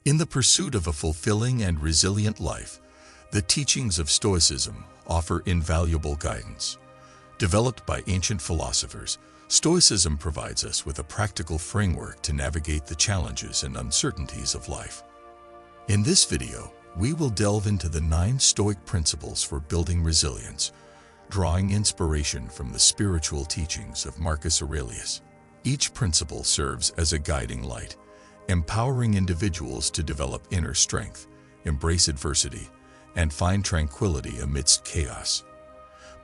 In the pursuit of a fulfilling and resilient life, the teachings of Stoicism offer invaluable guidance. Developed by ancient philosophers, Stoicism provides us with a practical framework to navigate the challenges and uncertainties of life. In this video, we will delve into the 9 Stoic principles for building resilience, drawing inspiration from the spiritual teachings of Marcus Aurelius. Each principle serves as a guiding light, empowering individuals to develop inner strength, embrace adversity, and find tranquility amidst chaos.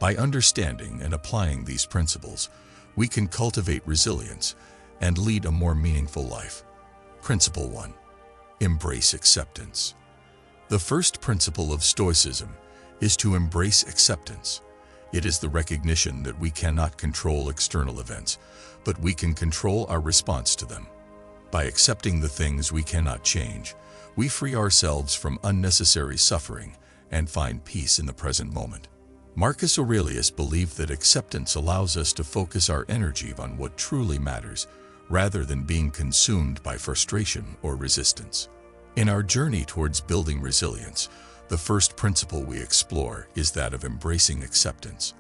By understanding and applying these principles, we can cultivate resilience and lead a more meaningful life. Principle 1. Embrace acceptance. The first principle of Stoicism is to embrace acceptance. It is the recognition that we cannot control external events, but we can control our response to them. By accepting the things we cannot change, we free ourselves from unnecessary suffering and find peace in the present moment. Marcus Aurelius believed that acceptance allows us to focus our energy on what truly matters, rather than being consumed by frustration or resistance. In our journey towards building resilience, the first principle we explore is that of embracing acceptance.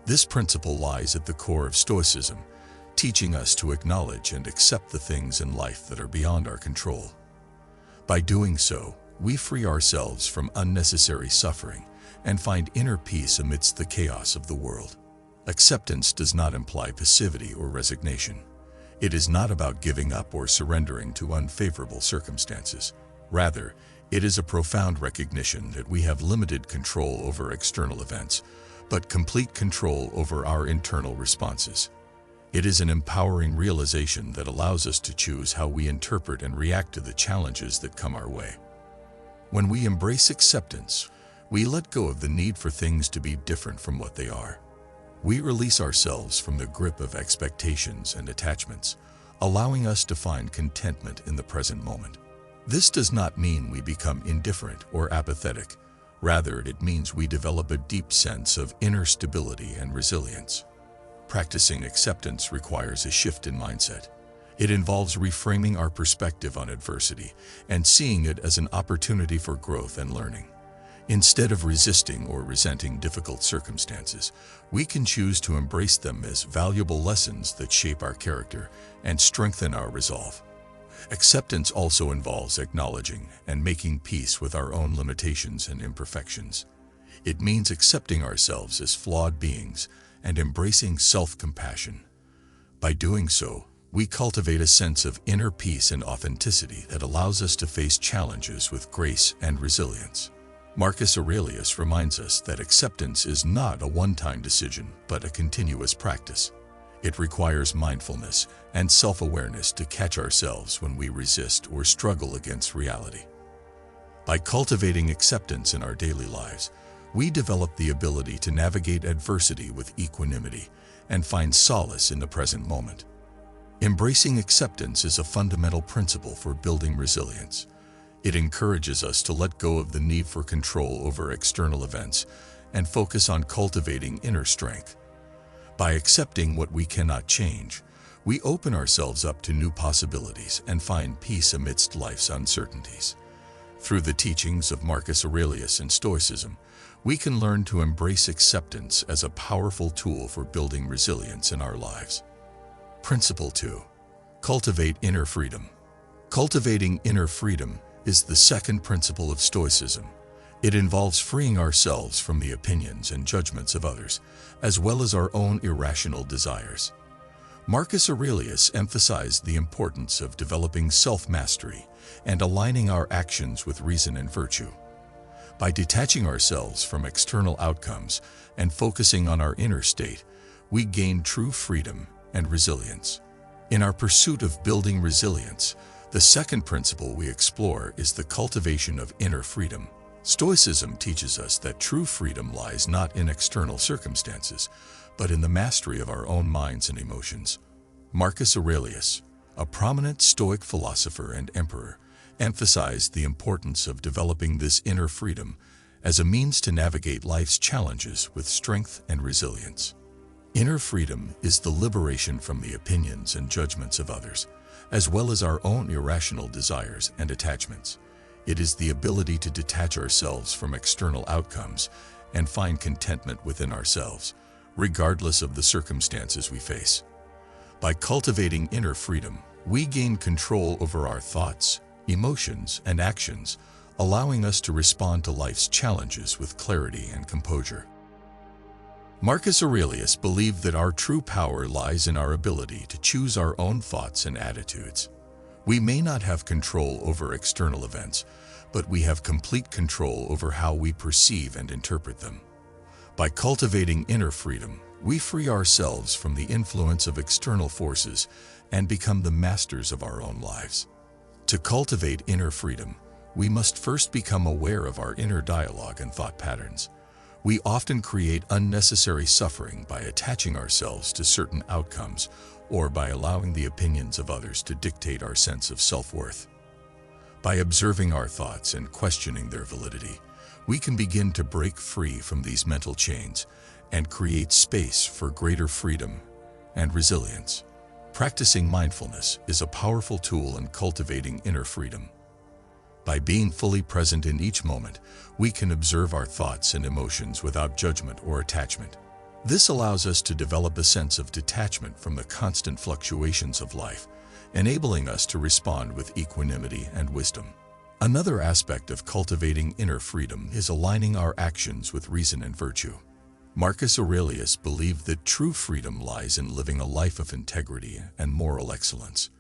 This principle lies at the core of Stoicism, teaching us to acknowledge and accept the things in life that are beyond our control. By doing so, we free ourselves from unnecessary suffering and find inner peace amidst the chaos of the world. Acceptance does not imply passivity or resignation. It is not about giving up or surrendering to unfavorable circumstances. Rather, it is a profound recognition that we have limited control over external events, but complete control over our internal responses. It is an empowering realization that allows us to choose how we interpret and react to the challenges that come our way. When we embrace acceptance, we let go of the need for things to be different from what they are. We release ourselves from the grip of expectations and attachments, allowing us to find contentment in the present moment. This does not mean we become indifferent or apathetic. Rather, it means we develop a deep sense of inner stability and resilience. Practicing acceptance requires a shift in mindset. It involves reframing our perspective on adversity and seeing it as an opportunity for growth and learning. Instead of resisting or resenting difficult circumstances, we can choose to embrace them as valuable lessons that shape our character and strengthen our resolve. Acceptance also involves acknowledging and making peace with our own limitations and imperfections. It means accepting ourselves as flawed beings and embracing self-compassion. By doing so, we cultivate a sense of inner peace and authenticity that allows us to face challenges with grace and resilience. Marcus Aurelius reminds us that acceptance is not a one-time decision, but a continuous practice. It requires mindfulness and self-awareness to catch ourselves when we resist or struggle against reality. By cultivating acceptance in our daily lives, we develop the ability to navigate adversity with equanimity and find solace in the present moment. Embracing acceptance is a fundamental principle for building resilience. It encourages us to let go of the need for control over external events and focus on cultivating inner strength. By accepting what we cannot change, we open ourselves up to new possibilities and find peace amidst life's uncertainties. Through the teachings of Marcus Aurelius and Stoicism, we can learn to embrace acceptance as a powerful tool for building resilience in our lives. Principle 2. Cultivate inner freedom. Cultivating inner freedom is the second principle of Stoicism. It involves freeing ourselves from the opinions and judgments of others, as well as our own irrational desires. Marcus Aurelius emphasized the importance of developing self-mastery and aligning our actions with reason and virtue. By detaching ourselves from external outcomes and focusing on our inner state, we gain true freedom and resilience. In our pursuit of building resilience, the second principle we explore is the cultivation of inner freedom. Stoicism teaches us that true freedom lies not in external circumstances, but in the mastery of our own minds and emotions. Marcus Aurelius, a prominent Stoic philosopher and emperor, emphasized the importance of developing this inner freedom as a means to navigate life's challenges with strength and resilience. Inner freedom is the liberation from the opinions and judgments of others, as well as our own irrational desires and attachments. It is the ability to detach ourselves from external outcomes and find contentment within ourselves, regardless of the circumstances we face. By cultivating inner freedom, we gain control over our thoughts, emotions, and actions, allowing us to respond to life's challenges with clarity and composure. Marcus Aurelius believed that our true power lies in our ability to choose our own thoughts and attitudes. We may not have control over external events, but we have complete control over how we perceive and interpret them. By cultivating inner freedom, we free ourselves from the influence of external forces and become the masters of our own lives. To cultivate inner freedom, we must first become aware of our inner dialogue and thought patterns. We often create unnecessary suffering by attaching ourselves to certain outcomes or by allowing the opinions of others to dictate our sense of self-worth. By observing our thoughts and questioning their validity, we can begin to break free from these mental chains and create space for greater freedom and resilience. Practicing mindfulness is a powerful tool in cultivating inner freedom. By being fully present in each moment, we can observe our thoughts and emotions without judgment or attachment. This allows us to develop a sense of detachment from the constant fluctuations of life, enabling us to respond with equanimity and wisdom. Another aspect of cultivating inner freedom is aligning our actions with reason and virtue. Marcus Aurelius believed that true freedom lies in living a life of integrity and moral excellence.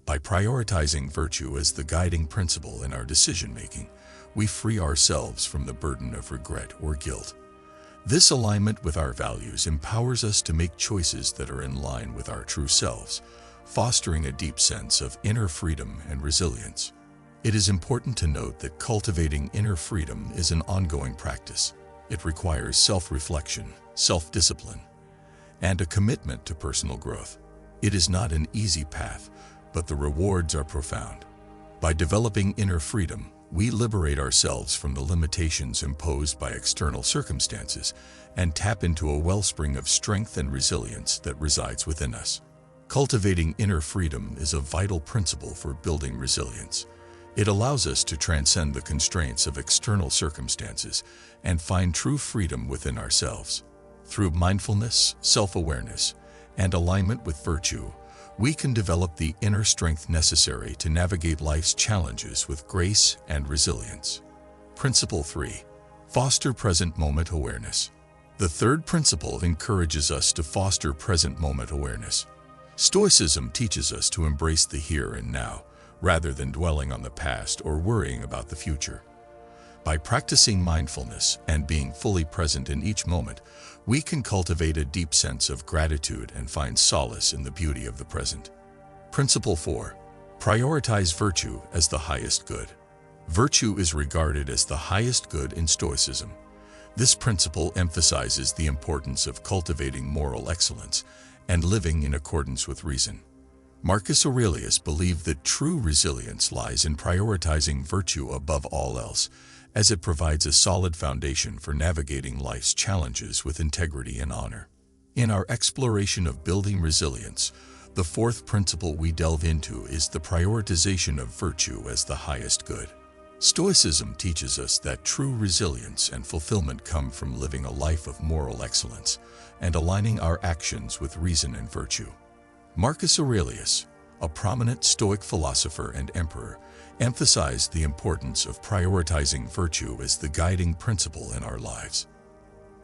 By prioritizing virtue as the guiding principle in our decision-making, we free ourselves from the burden of regret or guilt. This alignment with our values empowers us to make choices that are in line with our true selves, fostering a deep sense of inner freedom and resilience. It is important to note that cultivating inner freedom is an ongoing practice. It requires self-reflection, self-discipline, and a commitment to personal growth. It is not an easy path, but the rewards are profound. By developing inner freedom, we liberate ourselves from the limitations imposed by external circumstances and tap into a wellspring of strength and resilience that resides within us. Cultivating inner freedom is a vital principle for building resilience. It allows us to transcend the constraints of external circumstances and find true freedom within ourselves. Through mindfulness, self-awareness, and alignment with virtue, we can develop the inner strength necessary to navigate life's challenges with grace and resilience. Principle 3. Foster present moment awareness. The third principle encourages us to foster present moment awareness. Stoicism teaches us to embrace the here and now, rather than dwelling on the past or worrying about the future. By practicing mindfulness and being fully present in each moment, we can cultivate a deep sense of gratitude and find solace in the beauty of the present. Principle 4. Prioritize virtue as the highest good. Virtue is regarded as the highest good in Stoicism. This principle emphasizes the importance of cultivating moral excellence and living in accordance with reason. Marcus Aurelius believed that true resilience lies in prioritizing virtue above all else, as it provides a solid foundation for navigating life's challenges with integrity and honor. In our exploration of building resilience, the fourth principle we delve into is the prioritization of virtue as the highest good. Stoicism teaches us that true resilience and fulfillment come from living a life of moral excellence and aligning our actions with reason and virtue. Marcus Aurelius, a prominent Stoic philosopher and emperor, emphasized the importance of prioritizing virtue as the guiding principle in our lives.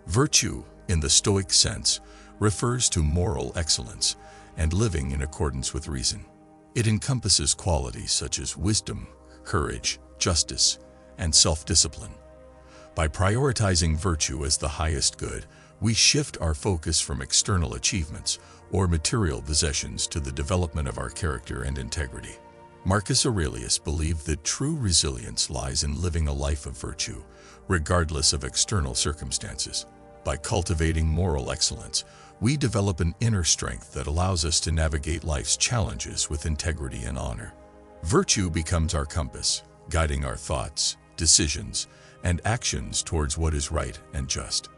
Virtue, in the Stoic sense, refers to moral excellence and living in accordance with reason. It encompasses qualities such as wisdom, courage, justice, and self-discipline. By prioritizing virtue as the highest good, we shift our focus from external achievements or material possessions to the development of our character and integrity. Marcus Aurelius believed that true resilience lies in living a life of virtue, regardless of external circumstances. By cultivating moral excellence, we develop an inner strength that allows us to navigate life's challenges with integrity and honor. Virtue becomes our compass, guiding our thoughts, decisions, and actions towards what is right and just.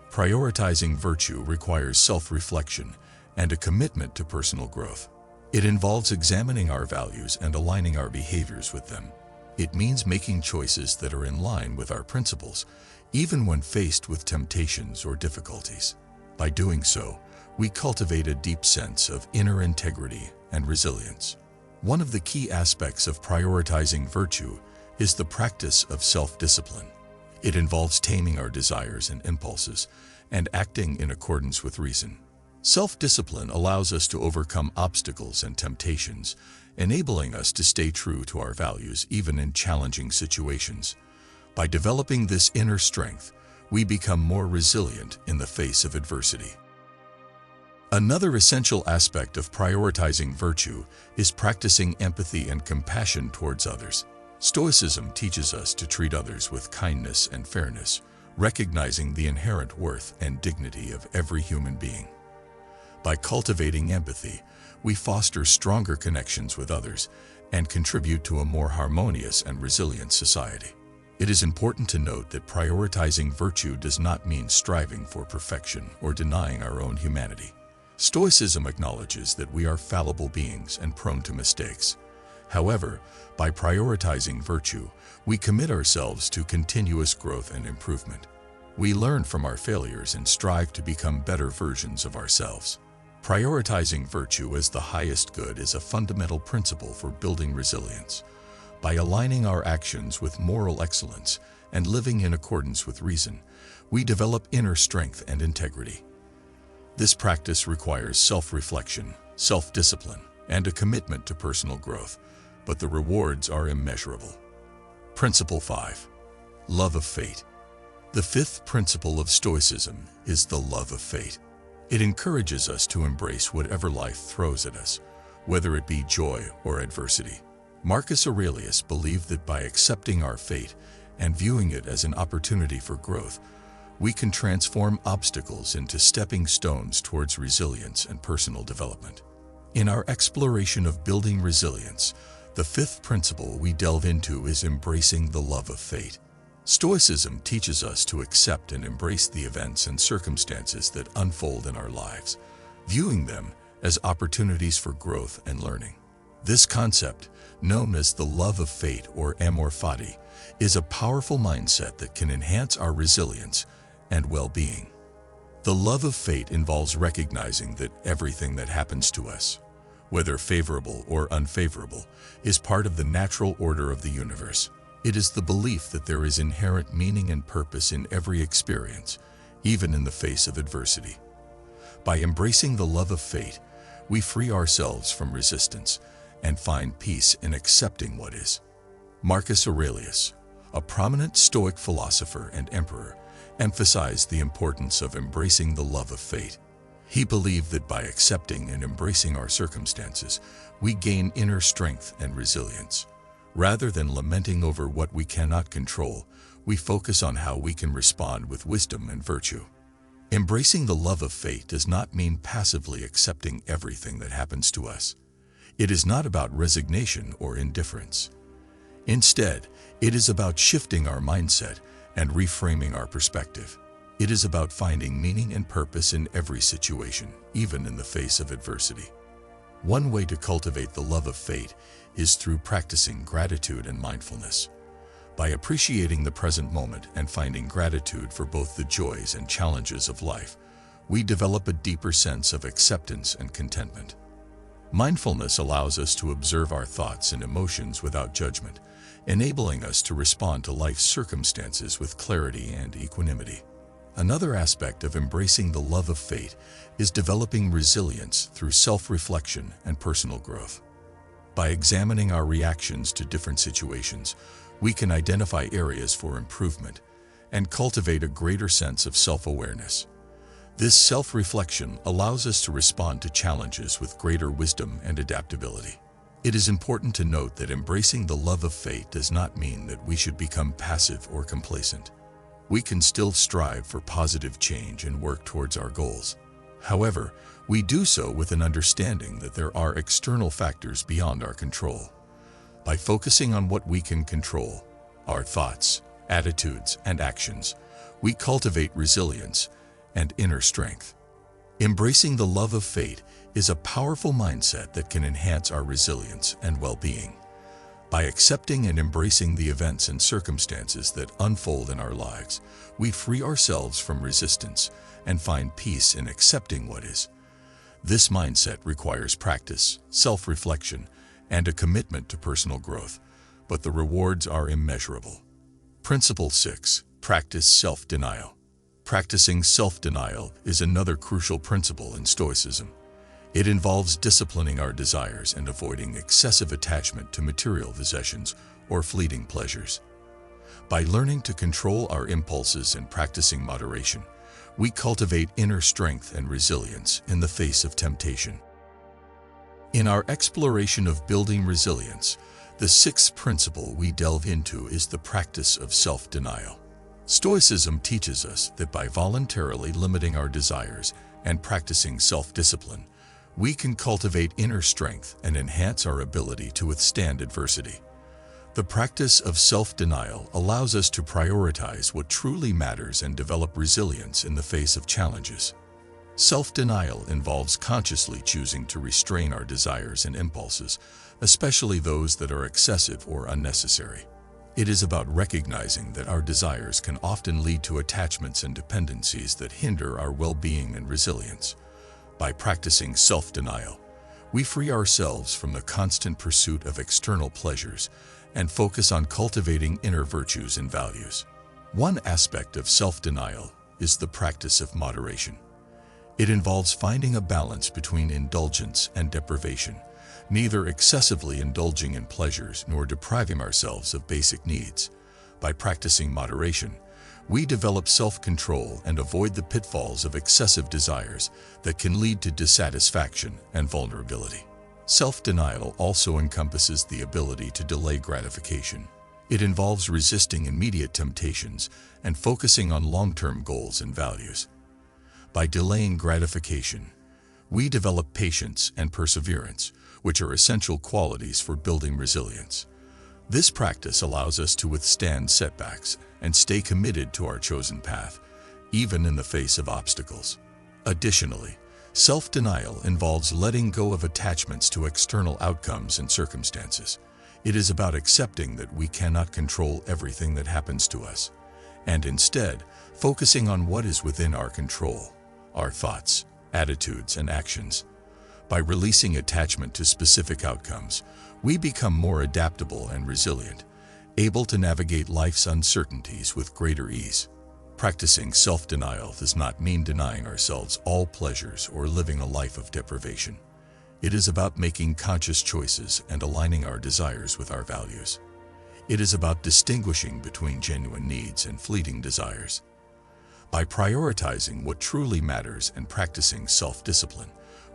Prioritizing virtue requires self-reflection and a commitment to personal growth. It involves examining our values and aligning our behaviors with them. It means making choices that are in line with our principles, even when faced with temptations or difficulties. By doing so, we cultivate a deep sense of inner integrity and resilience. One of the key aspects of prioritizing virtue is the practice of self-discipline. It involves taming our desires and impulses and acting in accordance with reason. Self-discipline allows us to overcome obstacles and temptations, enabling us to stay true to our values even in challenging situations. By developing this inner strength, we become more resilient in the face of adversity. Another essential aspect of prioritizing virtue is practicing empathy and compassion towards others. Stoicism teaches us to treat others with kindness and fairness, recognizing the inherent worth and dignity of every human being. By cultivating empathy, we foster stronger connections with others and contribute to a more harmonious and resilient society. It is important to note that prioritizing virtue does not mean striving for perfection or denying our own humanity. Stoicism acknowledges that we are fallible beings and prone to mistakes. However, by prioritizing virtue, we commit ourselves to continuous growth and improvement. We learn from our failures and strive to become better versions of ourselves. Prioritizing virtue as the highest good is a fundamental principle for building resilience. By aligning our actions with moral excellence and living in accordance with reason, we develop inner strength and integrity. This practice requires self-reflection, self-discipline, and a commitment to personal growth, but the rewards are immeasurable. Principle 5. Love of fate. The fifth principle of Stoicism is the love of fate. It encourages us to embrace whatever life throws at us, whether it be joy or adversity. Marcus Aurelius believed that by accepting our fate and viewing it as an opportunity for growth, we can transform obstacles into stepping stones towards resilience and personal development. In our exploration of building resilience, the fifth principle we delve into is embracing the love of fate. Stoicism teaches us to accept and embrace the events and circumstances that unfold in our lives, viewing them as opportunities for growth and learning. This concept, known as the love of fate or amor fati, is a powerful mindset that can enhance our resilience and well-being. The love of fate involves recognizing that everything that happens to us, whether favorable or unfavorable, is part of the natural order of the universe. It is the belief that there is inherent meaning and purpose in every experience, even in the face of adversity. By embracing the love of fate, we free ourselves from resistance and find peace in accepting what is. Marcus Aurelius, a prominent Stoic philosopher and emperor, emphasized the importance of embracing the love of fate. He believed that by accepting and embracing our circumstances, we gain inner strength and resilience. Rather than lamenting over what we cannot control, we focus on how we can respond with wisdom and virtue. Embracing the love of fate does not mean passively accepting everything that happens to us. It is not about resignation or indifference. Instead, it is about shifting our mindset and reframing our perspective. It is about finding meaning and purpose in every situation, even in the face of adversity. One way to cultivate the love of fate is through practicing gratitude and mindfulness. By appreciating the present moment and finding gratitude for both the joys and challenges of life, we develop a deeper sense of acceptance and contentment. Mindfulness allows us to observe our thoughts and emotions without judgment, enabling us to respond to life's circumstances with clarity and equanimity. Another aspect of embracing the love of fate is developing resilience through self-reflection and personal growth. By examining our reactions to different situations, we can identify areas for improvement and cultivate a greater sense of self-awareness. This self-reflection allows us to respond to challenges with greater wisdom and adaptability. It is important to note that embracing the love of fate does not mean that we should become passive or complacent. We can still strive for positive change and work towards our goals. However, we do so with an understanding that there are external factors beyond our control. By focusing on what we can control, our thoughts, attitudes, and actions, we cultivate resilience and inner strength. Embracing the love of fate is a powerful mindset that can enhance our resilience and well-being. By accepting and embracing the events and circumstances that unfold in our lives, we free ourselves from resistance and find peace in accepting what is. This mindset requires practice, self-reflection, and a commitment to personal growth, but the rewards are immeasurable. Principle 6. Practice self-denial. Practicing self-denial is another crucial principle in Stoicism. It involves disciplining our desires and avoiding excessive attachment to material possessions or fleeting pleasures. By learning to control our impulses and practicing moderation, we cultivate inner strength and resilience in the face of temptation. In our exploration of building resilience, the sixth principle we delve into is the practice of self-denial. Stoicism teaches us that by voluntarily limiting our desires and practicing self-discipline, we can cultivate inner strength and enhance our ability to withstand adversity. The practice of self-denial allows us to prioritize what truly matters and develop resilience in the face of challenges. Self-denial involves consciously choosing to restrain our desires and impulses, especially those that are excessive or unnecessary. It is about recognizing that our desires can often lead to attachments and dependencies that hinder our well-being and resilience. By practicing self-denial, we free ourselves from the constant pursuit of external pleasures and focus on cultivating inner virtues and values. One aspect of self-denial is the practice of moderation. It involves finding a balance between indulgence and deprivation, neither excessively indulging in pleasures nor depriving ourselves of basic needs. By practicing moderation, we develop self-control and avoid the pitfalls of excessive desires that can lead to dissatisfaction and vulnerability. Self-denial also encompasses the ability to delay gratification. It involves resisting immediate temptations and focusing on long-term goals and values. By delaying gratification, we develop patience and perseverance, which are essential qualities for building resilience. This practice allows us to withstand setbacks and stay committed to our chosen path, even in the face of obstacles. Additionally, self-denial involves letting go of attachments to external outcomes and circumstances. It is about accepting that we cannot control everything that happens to us, and instead focusing on what is within our control, our thoughts, attitudes, and actions. By releasing attachment to specific outcomes, we become more adaptable and resilient, able to navigate life's uncertainties with greater ease. Practicing self-denial does not mean denying ourselves all pleasures or living a life of deprivation. It is about making conscious choices and aligning our desires with our values. It is about distinguishing between genuine needs and fleeting desires. By prioritizing what truly matters and practicing self-discipline,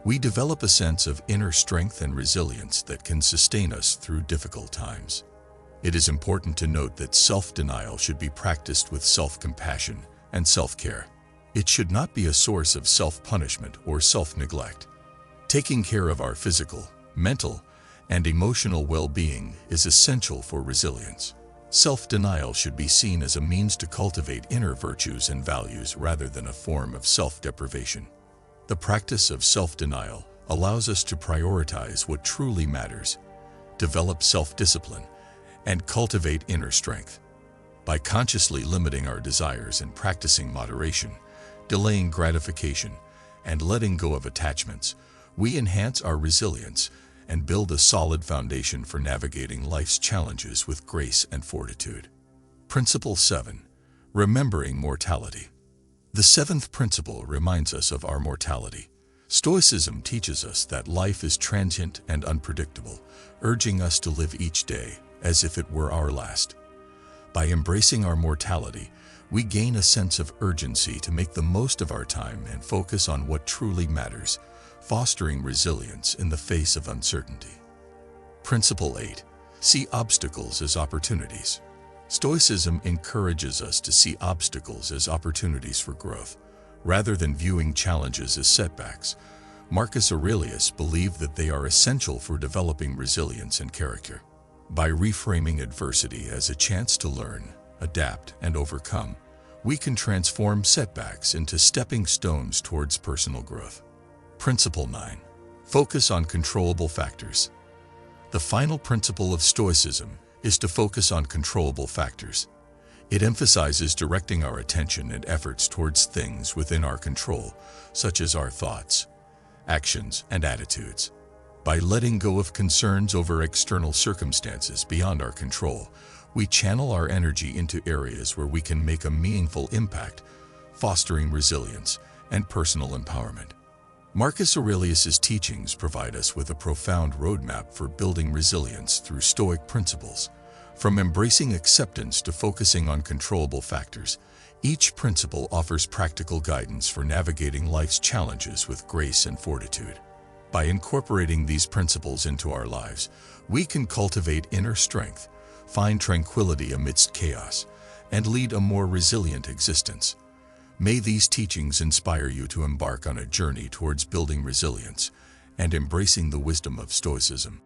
we develop a sense of inner strength and resilience that can sustain us through difficult times. It is important to note that self-denial should be practiced with self-compassion and self-care. It should not be a source of self-punishment or self-neglect. Taking care of our physical, mental, and emotional well-being is essential for resilience. Self-denial should be seen as a means to cultivate inner virtues and values rather than a form of self-deprivation. The practice of self-denial allows us to prioritize what truly matters, develop self-discipline, and cultivate inner strength. By consciously limiting our desires and practicing moderation, delaying gratification, and letting go of attachments, we enhance our resilience and build a solid foundation for navigating life's challenges with grace and fortitude. Principle 7. Remembering mortality. The seventh principle reminds us of our mortality. Stoicism teaches us that life is transient and unpredictable, urging us to live each day as if it were our last. By embracing our mortality, we gain a sense of urgency to make the most of our time and focus on what truly matters, fostering resilience in the face of uncertainty. Principle 8. See obstacles as opportunities. Stoicism encourages us to see obstacles as opportunities for growth, rather than viewing challenges as setbacks. Marcus Aurelius believed that they are essential for developing resilience and character. By reframing adversity as a chance to learn, adapt, and overcome, we can transform setbacks into stepping stones towards personal growth. Principle 9. Focus on controllable factors. The final principle of Stoicism is to focus on controllable factors. It emphasizes directing our attention and efforts towards things within our control, such as our thoughts, actions, and attitudes. By letting go of concerns over external circumstances beyond our control, we channel our energy into areas where we can make a meaningful impact, fostering resilience and personal empowerment. Marcus Aurelius's teachings provide us with a profound roadmap for building resilience through Stoic principles. From embracing acceptance to focusing on controllable factors, each principle offers practical guidance for navigating life's challenges with grace and fortitude. By incorporating these principles into our lives, we can cultivate inner strength, find tranquility amidst chaos, and lead a more resilient existence. May these teachings inspire you to embark on a journey towards building resilience and embracing the wisdom of Stoicism.